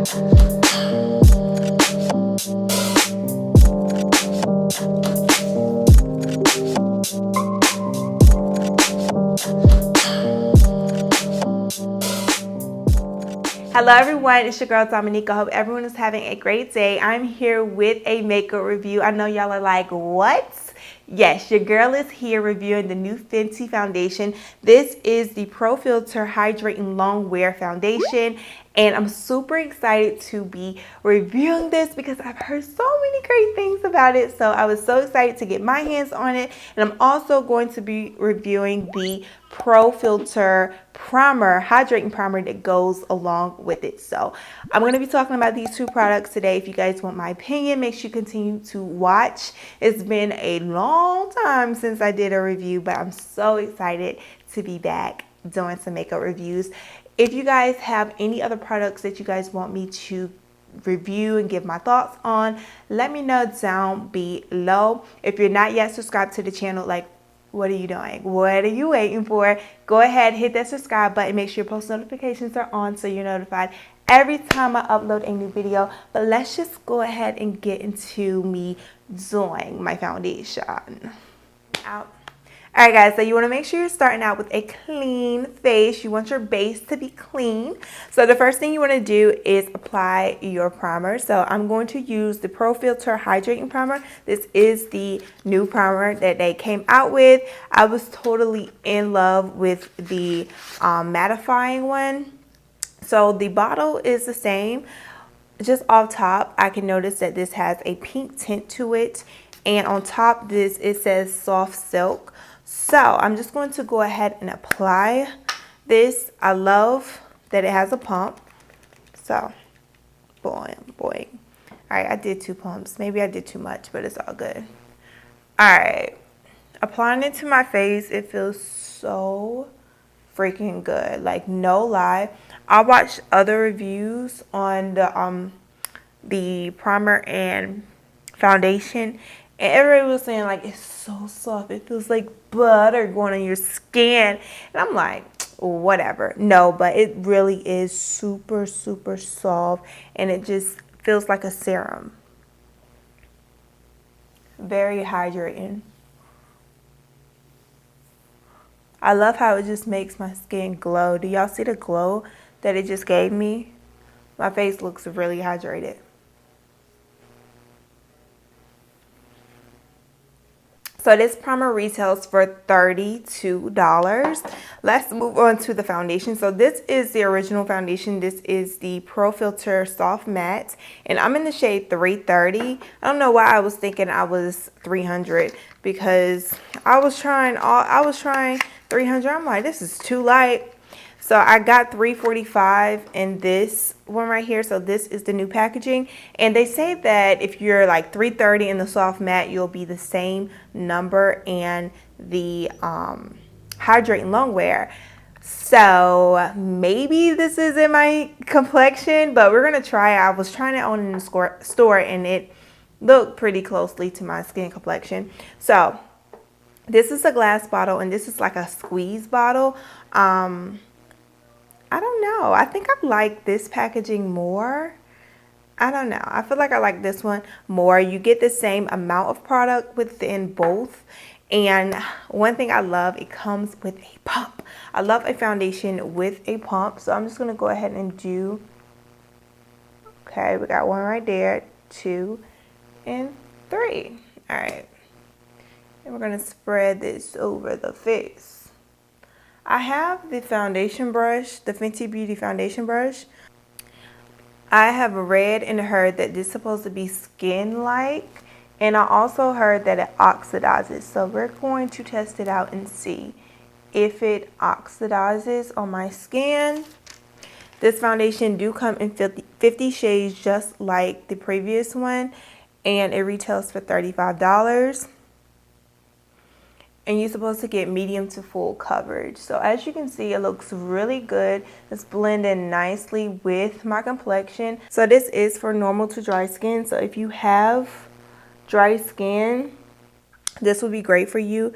Hello everyone, it's your girl Domonique. I hope everyone is having a great day. I'm here with a makeup review. I know y'all are like, what? Yes, your girl is here reviewing the new Fenty foundation. This is the Pro Filter Hydrating Longwear foundation, and I'm super excited to be reviewing this because I've heard so many great things about it. So I was so excited to get my hands on it, and I'm also going to be reviewing the Pro Filter primer, hydrating primer that goes along with it. So I'm going to be talking about these two products today. If you guys want my opinion, make sure you continue to watch. It's been a long time since I did a review, but I'm so excited to be back doing some makeup reviews. If you guys have any other products that you guys want me to review and give my thoughts on, let me know down below. If you're not yet subscribed to the channel, like, what are you doing? What are you waiting for? Go ahead, hit that subscribe button. Make sure your post notifications are on so you're notified every time I upload a new video. But let's just go ahead and get into me doing my foundation. All right, guys, so you want to make sure you're starting out with a clean face. You want your base to be clean. So the first thing you want to do is apply your primer. So I'm going to use the Pro Filter Hydrating Primer. This is the new primer that they came out with. I was totally in love with the mattifying one. So the bottle is the same. Just off top, I can notice that this has a pink tint to it. And on top, it says soft silk. So I'm just going to go ahead and apply this. I love that it has a pump. So, boing, boing. All right, I did 2 pumps. Maybe I did too much, but it's all good. All right, applying it to my face, it feels so freaking good. Like, no lie. I watched other reviews on the primer and foundation, and everybody was saying, like, it's so soft. It feels like butter going on your skin. And I'm like, whatever. No, but it really is super, super soft. And it just feels like a serum. Very hydrating. I love how it just makes my skin glow. Do y'all see the glow that it just gave me? My face looks really hydrated. So this primer retails for $32. Let's move on to the foundation. So this is the original foundation. This is the Pro Filter Soft Matte, and I'm in the shade 330. I don't know why I was thinking I was 300 because I was trying 300. I'm like, this is too light. So I got 345 in this one right here. So this is the new packaging. And they say that if you're like 330 in the soft matte, you'll be the same number in the hydrating longwear. So maybe this is in my complexion, but we're going to try it. I was trying it on in the store and it looked pretty closely to my skin complexion. So this is a glass bottle and this is like a squeeze bottle. I don't know. I think I like this packaging more. I don't know. I feel like I like this one more. You get the same amount of product within both. And one thing I love, it comes with a pump. I love a foundation with a pump. So I'm just going to go ahead and do. Okay, we got one right there, 2 and 3. All right. And we're going to spread this over the face. I have the foundation brush, the Fenty Beauty foundation brush. I have read and heard that this is supposed to be skin-like, and I also heard that it oxidizes. So we're going to test it out and see if it oxidizes on my skin. This foundation do come in 50 shades just like the previous one, and it retails for $35. And you're supposed to get medium to full coverage. So as you can see, it looks really good. It's blending nicely with my complexion. So this is for normal to dry skin. So if you have dry skin, this would be great for you.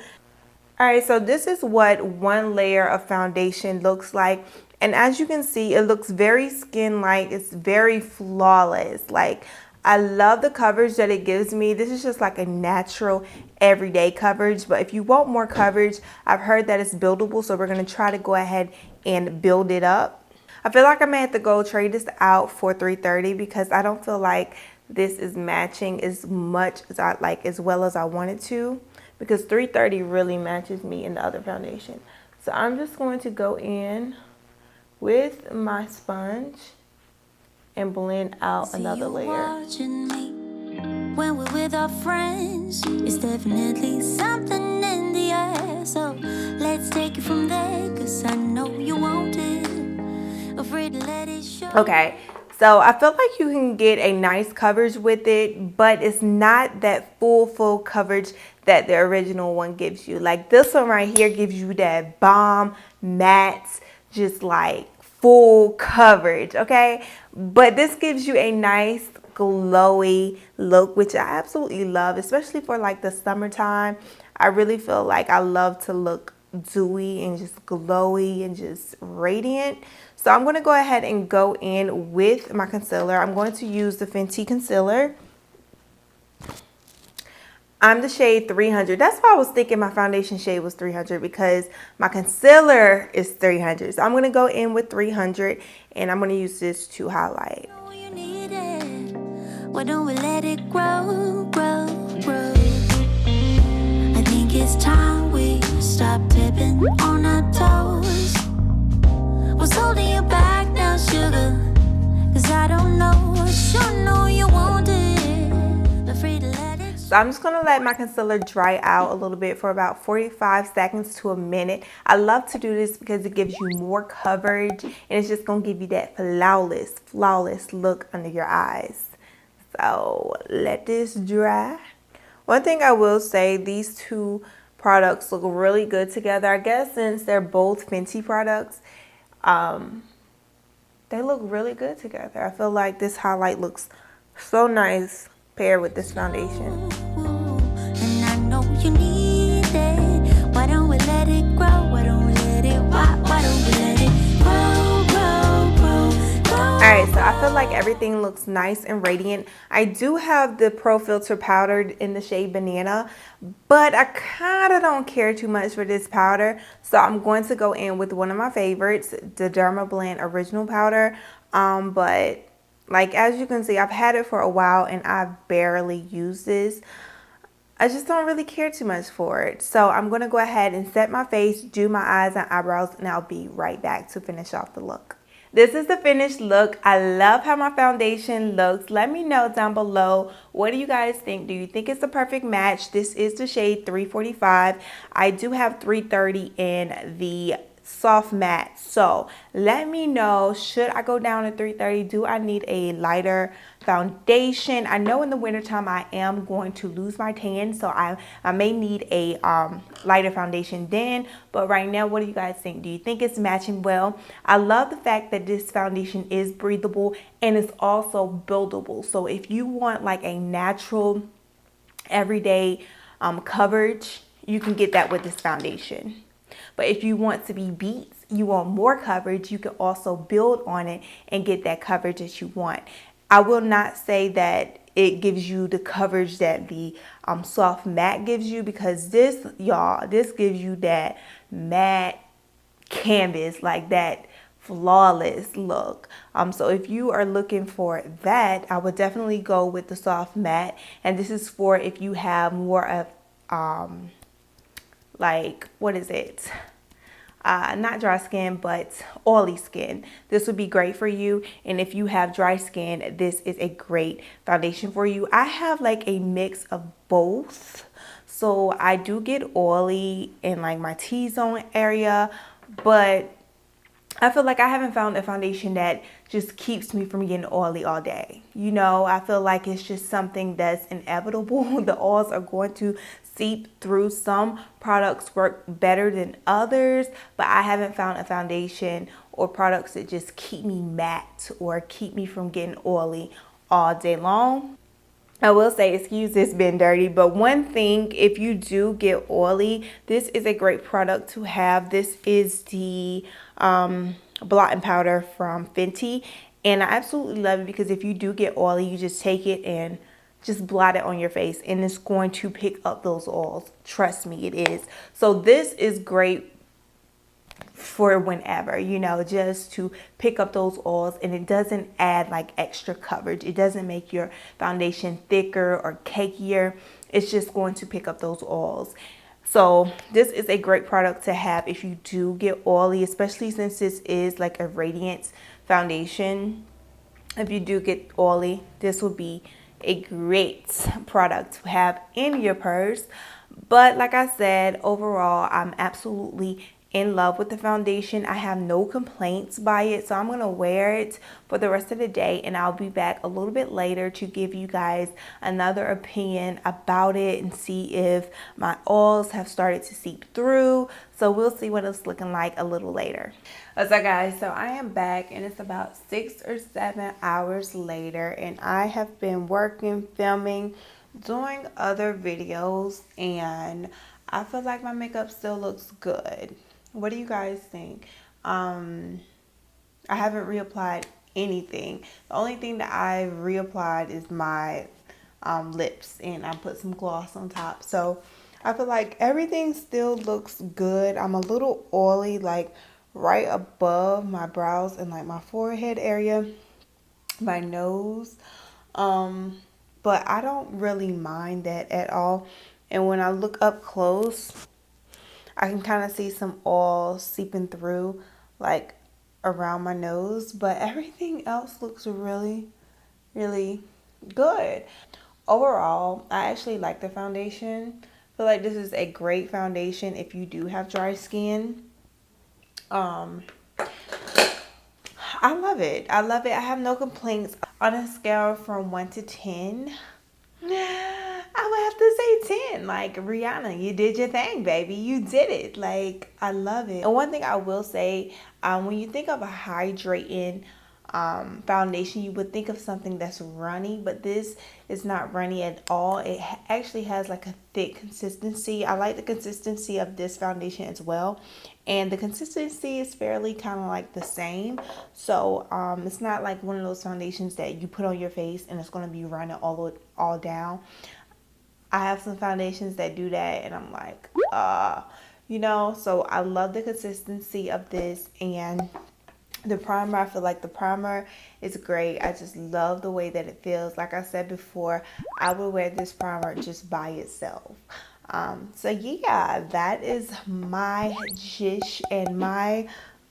All right, so this is what one layer of foundation looks like. And as you can see, it looks very skin-like. It's very flawless. Like, I love the coverage that it gives me. This is just like a natural everyday coverage. But if you want more coverage, I've heard that it's buildable. So we're going to try to go ahead and build it up. I feel like I may have to go trade this out for $330 because I don't feel like this is matching as much as I like, as well as I wanted to, because $330 really matches me in the other foundation. So I'm just going to go in with my sponge and blend out another layer. When we're with our friends, it's definitely something in the air. So let's take it from there, cause I know you want it. Afraid to let it show. Okay, so I feel like you can get a nice coverage with it, but it's not that full coverage that the original one gives you. Like this one right here gives you that bomb matte, just like full coverage, okay? But this gives you a nice glowy look, which I absolutely love, especially for like the summertime. I really feel like I love to look dewy and just glowy and just radiant. So I'm going to go ahead and go in with my concealer. I'm going to use the Fenty concealer. I'm the shade 300. That's why I was thinking my foundation shade was 300, because my concealer is 300. So I'm going to go in with 300 and I'm going to use this to highlight. Why don't we let it grow, grow, grow? I think it's time we stop tipping on our toes. What's holding you back now, sugar? Cause I don't know, I sure know you want it. Afraid to let it. So I'm just going to let my concealer dry out a little bit for about 45 seconds to a minute. I love to do this because it gives you more coverage and it's just going to give you that flawless look under your eyes. So let this dry. One thing I will say, these two products look really good together. I guess since they're both Fenty products, they look really good together. I feel like this highlight looks so nice paired with this foundation. And I know you need it. Why don't we let it grow? Why don't we let it? Why don't we let it grow, grow, grow, grow? Alright, so I feel like everything looks nice and radiant. I do have the Pro Filter powdered in the shade Banana, but I kind of don't care too much for this powder. So I'm going to go in with one of my favorites, the Dermablend Original Powder. But like as you can see, I've had it for a while and I've barely used this. I just don't really care too much for it. So I'm going to go ahead and set my face, do my eyes and eyebrows, and I'll be right back to finish off the look. This is the finished look. I love how my foundation looks. Let me know down below, what do you guys think? Do you think it's the perfect match? This is the shade 345. I do have 330 in the soft matte. So let me know, should I go down to 330? Do I need a lighter foundation? I know in the wintertime I am going to lose my tan, so I may need a lighter foundation then. But right now, what do you guys think? Do you think it's matching well? I love the fact that this foundation is breathable and it's also buildable. So if you want like a natural everyday coverage, you can get that with this foundation. But if you want to be beat, you want more coverage, you can also build on it and get that coverage that you want. I will not say that it gives you the coverage that the soft matte gives you, because this, y'all, this gives you that matte canvas, like that flawless look. So if you are looking for that, I would definitely go with the soft matte. And this is for if you have more of like, what is it? Not dry skin, but oily skin. This would be great for you. And if you have dry skin, this is a great foundation for you. I have like a mix of both. So I do get oily in like my T-zone area, but I feel like I haven't found a foundation that just keeps me from getting oily all day. You know, I feel like it's just something that's inevitable. The oils are going to seep through. Some products work better than others, but I haven't found a foundation or products that just keep me matte or keep me from getting oily all day long. I will say, excuse this being dirty, but one thing, if you do get oily, this is a great product to have. This is the blotting powder from Fenty, and I absolutely love it because if you do get oily, you just take it and just blot it on your face and it's going to pick up those oils. Trust me, it is. So this is great for whenever, you know, just to pick up those oils, and it doesn't add like extra coverage. It doesn't make your foundation thicker or cakier. It's just going to pick up those oils. So this is a great product to have if you do get oily, especially since this is like a radiance foundation. If you do get oily, this will be a great product to have in your purse. But like I said, overall, I'm absolutely in love with the foundation. I have no complaints by it, so I'm gonna wear it for the rest of the day, and I'll be back a little bit later to give you guys another opinion about it and see if my oils have started to seep through. So we'll see what it's looking like a little later. What's up, guys? So I am back, and it's about 6 or 7 hours later, and I have been working, filming, doing other videos, and I feel like my makeup still looks good. What do you guys think? I haven't reapplied anything. The only thing that I reapplied is my lips, and I put some gloss on top. So I feel like everything still looks good. I'm a little oily, like right above my brows and like my forehead area, my nose. But I don't really mind that at all. And when I look up close, I can kind of see some oil seeping through like around my nose, but everything else looks really, really good. Overall, I actually like the foundation. I feel like this is a great foundation if you do have dry skin. I love it. I love it. I have no complaints. On a scale from 1 to 10, I would have to say 10. Like, Rihanna, you did your thing, baby. You did it. Like, I love it. And one thing I will say, when you think of a hydrating foundation, you would think of something that's runny, but this is not runny at all. It actually has like a thick consistency. I like the consistency of this foundation as well, and the consistency is fairly kind of like the same. So it's not like one of those foundations that you put on your face and it's going to be running all down. I have some foundations that do that, and I'm like, you know. So I love the consistency of this, and the primer, I feel like the primer is great. I just love the way that it feels. Like I said before, I would wear this primer just by itself. So yeah, that is my dish and my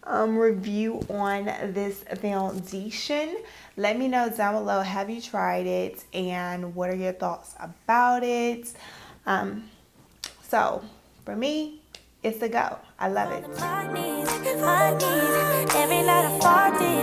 review on this foundation. Let me know down below, have you tried it and what are your thoughts about it? So for me, it's a go. I love it. Every night I fall deep.